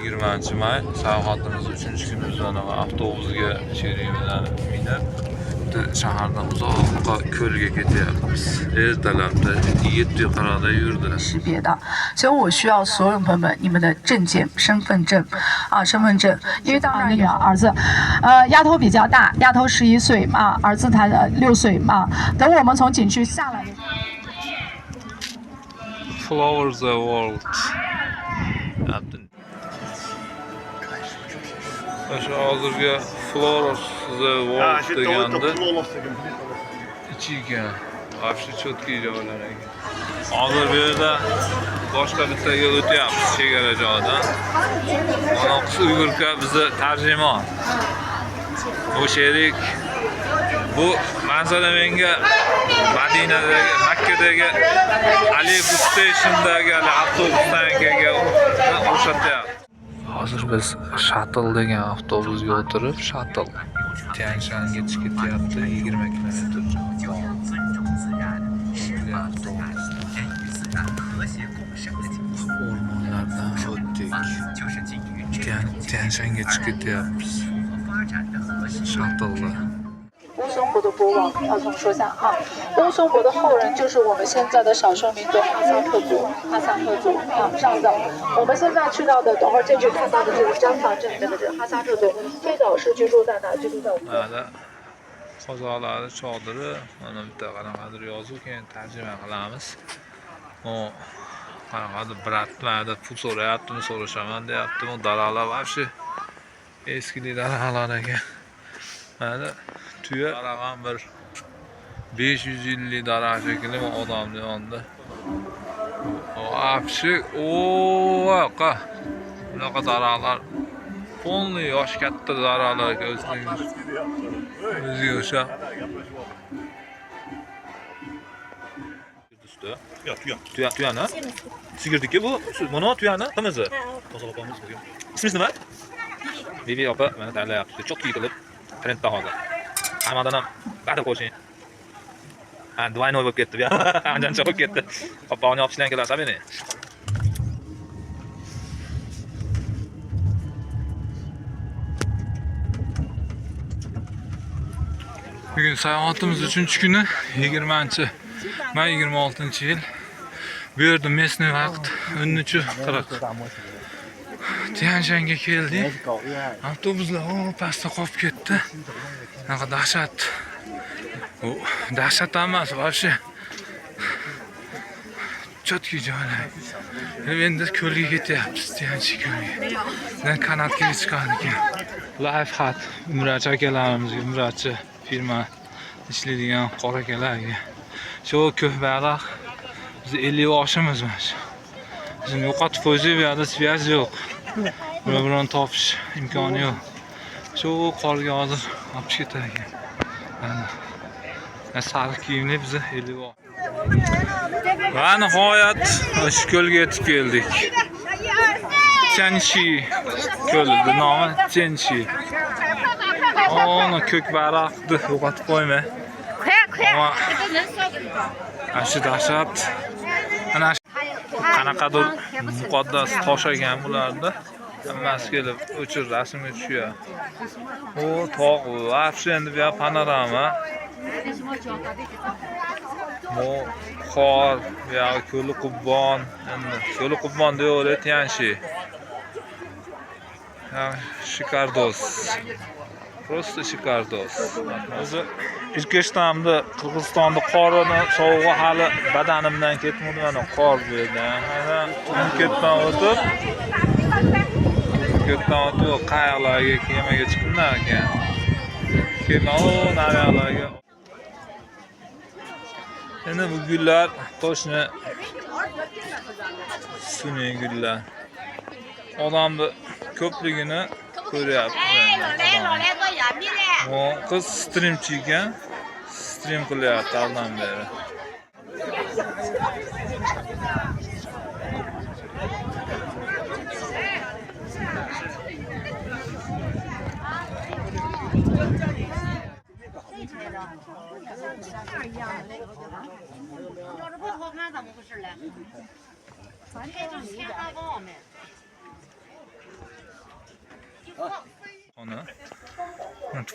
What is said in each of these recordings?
20-may sayohatimiz 3-kunimizdan avtobusga sherimidan minib shahardan uzoqqa ko'lga ketyapmiz. Ertalabda 7:40da yurdi. 识别的，所以我需要所有朋友们你们的证件、身份证身份证，因为当然那个儿子，丫头比较大，丫头11岁嘛，儿子他6岁嘛。等我们从景区下来。Flowers the world. Şu hozirgi Flowers the world deganda ichiga вообще cho'tki joylar ekan. Hozir bu yerda boshqa bitta yo'l o'tyapmiz chegara joydan. Mana qiz Uygurka bizni tarjimon. Bu sherik bu manzara menga Madinadagi, Makkadagi Ali Station'dagi avtobusdan kelgan o'xshatyapti. Hozir biz shuttle degan avtobusga o'tirib, shuttle Tianshanga ketyapti 20 kilometr. O'rmonlardan o'tdik. Tianshanga ketyapmiz. Shuttle'da. 乌松国的国王要重说一下哈，乌松国的后人就是我们现在的少数民族哈萨克族，上的。我们现在去到的，等会儿这局看到的这个毡房镇这个是哈萨克族，最早是居住在哪？居住在。Qozoqlarning chodiri, mana bitta qanaqadir yozuv keyin tarjima qilamiz. O qanaqadir bratlardan pul so'rayaptimi, so'rashaman deyapti. Bu daralar вообще eski daralar ekan. Mana tuya qarag'an bir 500 yillik daraxt shekilli odamning yonida. Вообще oqa bunaqa daraxtlar полный yosh katta daraxtlar o'ziga o'sha. Yok, Tuyani? Sigirdiki bu. Mana tuyani qimizi. Qozoqlarimiz bugün. İsmingiz nima? Bibi opa mana tayyorlayapti. Cho'tki qilib trendda hozir. Hammadan ham ba'da qo'shing. Двойной bo'lib ketdi bu. Anjancha bo'lib ketdi. Qopqog'ini yopishdan kelasa meni. Bugün sayohatimiz 3-kuni 20-may 26-yil. Bu yerda mesniy vaqt 13:40. Tianshanga keldik. Avtobuslar pastda qolib ketdi. Naqa dahshat. O dahshat emas, вообще. Cho'tki joylar. Endi ko'lga ketyapmiz, Tianshi ko'lga. Men kanatga chiqqan ekan. Life hat umrachi akalarimizga, umrachi firma ishlaydigan qora akalarga. Shu ko'p baliq biz 50 yoshimiz mana shu. Bizni yo'qotib qo'ysak, bu yerda svязь yo'q. Biron topish imkoni yo'q. Shu qorga hozir olib ketar ekan. Mana sariq kiyimli bizni 50 yosh. Va nihoyat shu ko'lga yetib keldik. Tianshi ko'li nomi Tianshi. Ona ko'k baliqni yo'qotib qo'yma. Ammo shu dahshat. Ana qanaqadir muqaddas tosh ekan bularda. Hammasi kelib o'chir rasmga tushyapti. O tog' вообще endi bu panorama. Bu qor, bu ko'li Qubbon, endi ko'li Qubbon deyapti Tianshi. Shikardos. Просто shikardos. O'zi Irkeshtamda Qirg'izistonda qorini sovug'i hali badanimdan ketmadi, mana qor bu yerda. Mana ketdan o'tib qayoqlarga kemaga chiqimdan ekan. Keyin nariyalarga. Endi bu gullar toshni sun'iy gullar. Odamni ko'pligini ko'ryapti. O qiz streamchi ekan. Stream qilyapti aldan beri. Ona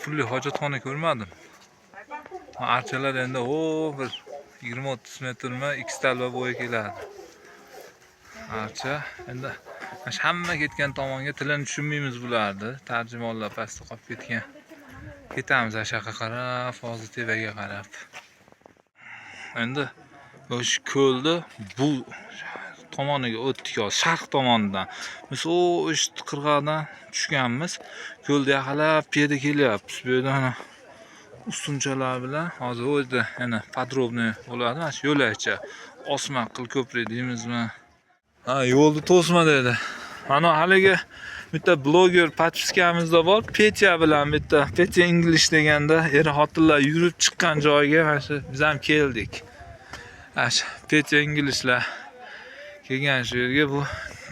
pulli hojatxona ko'rmadim. Archalar endi bir 20-30 metrmi ikkita talba bo'yi keladi. Archa endi hamma ketgan tomonga tilini tushunmaymiz bularni. Tarjimonlar pastda qolib ketgan. Ketamiz ashaqa qarab, hozir tepaga qarab. Endi o'sha ko'lni bu tomoniga o'tdik, sharq tomonidan. Biz o'sha qirg'oqdan tushganmiz. Ko'lni yaqinlab bu yerga kelyapmiz. Bu yerda mana ustunchalar bilan hozir o'zida yana podrobnoy bo'ladi. Mana shu yo'lakcha Osman qil ko'prik deymizmi? Ha, yo'lni to'sma dedi. Mana haligi bitta bloger podpiskamizda bor, Petya bilan bitta Petya English deganda er-xotinlar yurib chiqqan joyga mana shu biz ham keldik. Ash Petya Englishlar kelgan shu yerga bu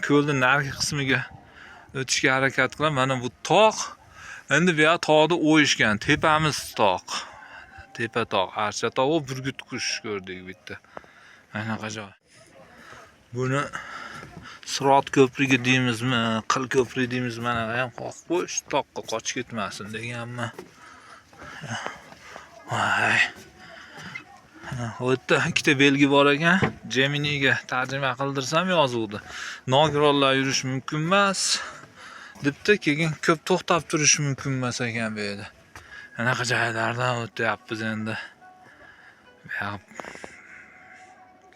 ko'lning narigi qismiga o'tishga harakat qilaman. Mana bu tog'. Endi bu yoq tog'ni o'yishgan. Tepamiz tog'. Tepa tog', Archa tog'i burgut qush ko'rdik bitta. Anaqa joy. Buni Sirot ko'prigi deymizmi, Qil ko'prigi deymizmi, mana ham qoqib qo'yish, toqqa qochib ketmasin deganman. Voy. O yerda ikkita belgi bor ekan. Geminiga tarjima qildirsam yozuvdi. Nogironlar yurish mumkin emas debdi, keyin ko'p to'xtab turish mumkin emas ekan bu yerda. Anaqa joylardan o'tyapmiz endi.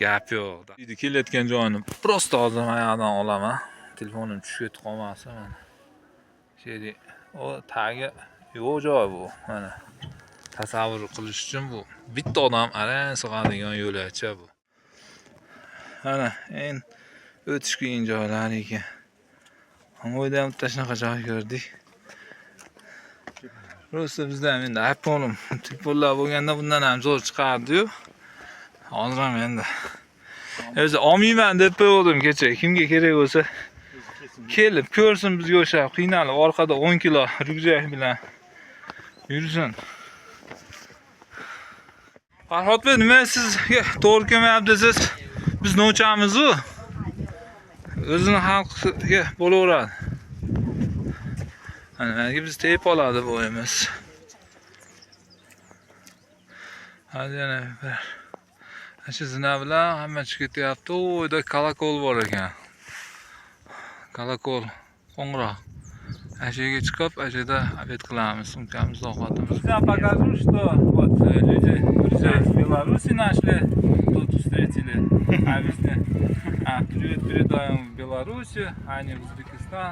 Gap yo'q. Uyda kelayotgan joyini prosta hozir ayog'dan olaman. Telefonim tushib ketib qolmasa mana. Sheri, o tagi yo'q joy bu. Mana tasavvur qilish uchun bu bitta odam arang sig'adigan yo'lakcha bu. Mana endi o'tish qiyin joylar ekan. Ammo uyda ham shunaqa joy ko'rdik. Prosta bizda ham endi iPhone'im telefonlar bo'lganda bundan ham zo'r chiqardi-yu. Hozir ham endi o'zi olmayman deb qo'ydim kecha. Kimga kerak bo'lsa kelib ko'rsin bizga o'sha qiynalib orqada 10 kilo ryukzak bilan yursin. Farhodbek, nima sizga to'g'ri kelmayapsiz? Biz nochamiz-ku. O'zini xalqiga bo'laveradi. Ana biz tep oladi bo'yimiz. Hadi yana bir shu zina bilan hamma chiqib ketyapti. Uyda kolokol bor ekan. Kolokol qo'ng'iroq. Ashaga chiqib, ashada obed qilamiz, sumkamizni ovqatimiz. Я покажу, что вот люди из Беларуси нашли, тут встретили. Привет передаем в Беларуси, а не в Узбекистан.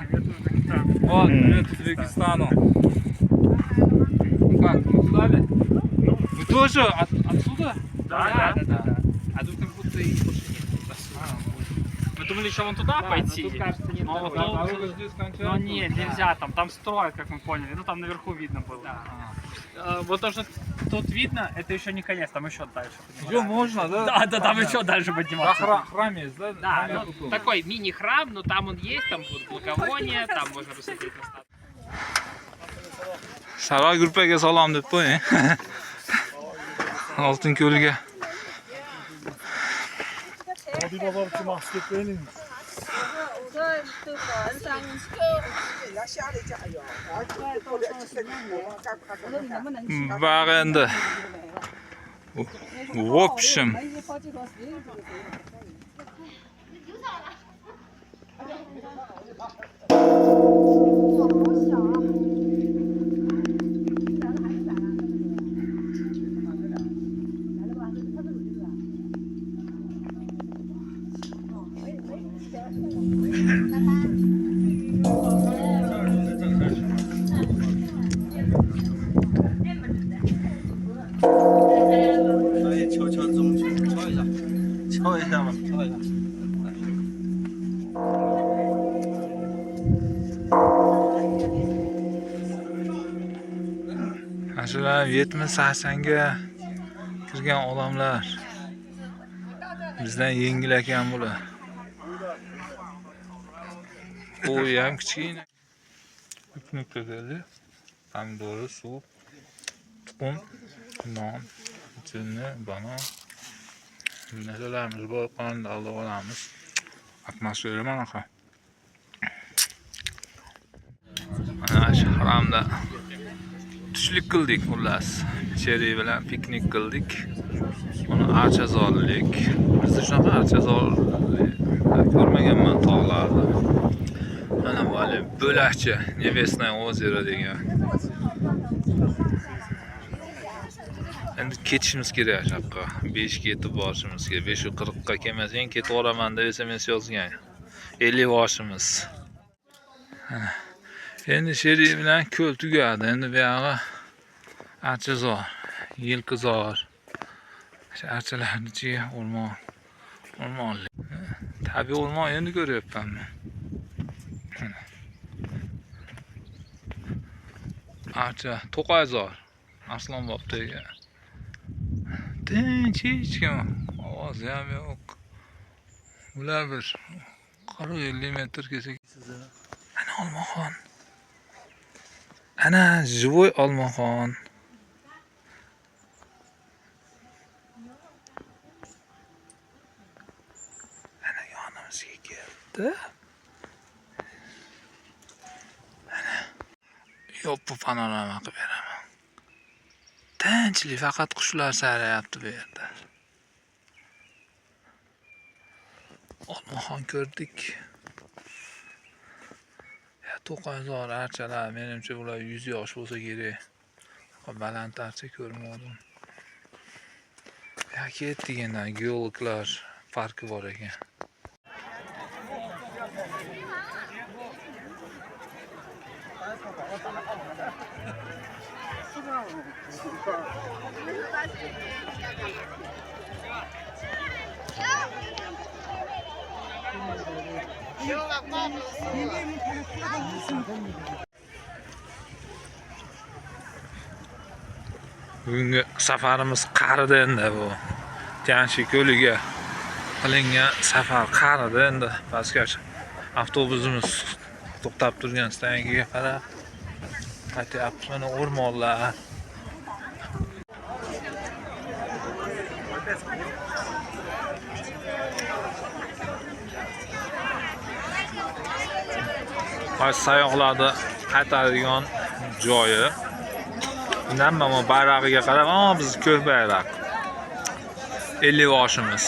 Вот, привет Узбекистану. Как, вы ждали? Вы тоже отсюда? Да. А тут как будто и больше нет. Мы думали еще вон туда пойти. Тут, кажется, нет Но дороги. но нет, нельзя, там строй, как мы поняли. Ну там наверху видно было. Вот то, что тут видно, это еще не конец, там еще дальше. Yo, можно, да? Да, там еще дальше подниматься. Храм есть, да? Да, ну, такой мини-храм, но там он есть, там будут благовония, там можно посмотреть места. Saroy gruppaga salom deb qo'ying. Oltin ko'lga. Bir bozorchi mahsus etmeyin. Bak endi. В общем, shular 70-80ga kirgan odamlar. Bizdan yengil ekan bular. Qo'y ham kichkina. Piknik tozali. Pomidor, suv, tuxum, non, chilni, banan. Narsalarimiz bor, qanday olamiz. Atmosfera mana shu. haramda tushlik qildik xullas. Cheri bilan piknik qildik. Uni archazorlik. Bizda shunaqa archazorlik ko'rmaganman tog'larda. Mana bu bo'lakcha Nevesnoye ozero degan. Endi ketishimiz kerak yoqqa. 5 ga yetib borishimiz kerak. 5:40 ga kelmasang ketib boraman deb SMS yozgan. 50 yoshimiz. Endi Sheri bilan ko'l tugadi. Endi bu yog'i archazor, yilqizor. Archalarning ichiga o'rmonlik. Tabiiy o'rmon endi ko'ryapmanman. Archa To'qayzor, Arslonbobdagi. Tinch hech kim, ovoz ham yo'q. Ular bir 40-50 metr kelsa, ana olmaxon. Ana живой olmaxon. Ana yonimizga keldi. Ana yo'q panorama qilib beraman. Tinchlik, faqat qushlar sayrayapti bu yerda. Olmaxon ko'rdik. To'qayzor archalar, menimcha ular 100 yosh bo'lsa kerak. Baland archa ko'rmadim. Ya ketdik endi, geologlar parki bor ekan. Bugungi safarimiz qaridi endi bu. Tianshi ko'liga qilingan safar qaridi endi. Pastkash avtobusimiz to'xtab turgan stansiyaga qarab qaytyapmiz. Mana o'rmonlar. Sayyohlarni qaytaradigan joyi. Bundan mana bayrog'iga qarab, biz ko'k bayroq. 50 yoshimiz.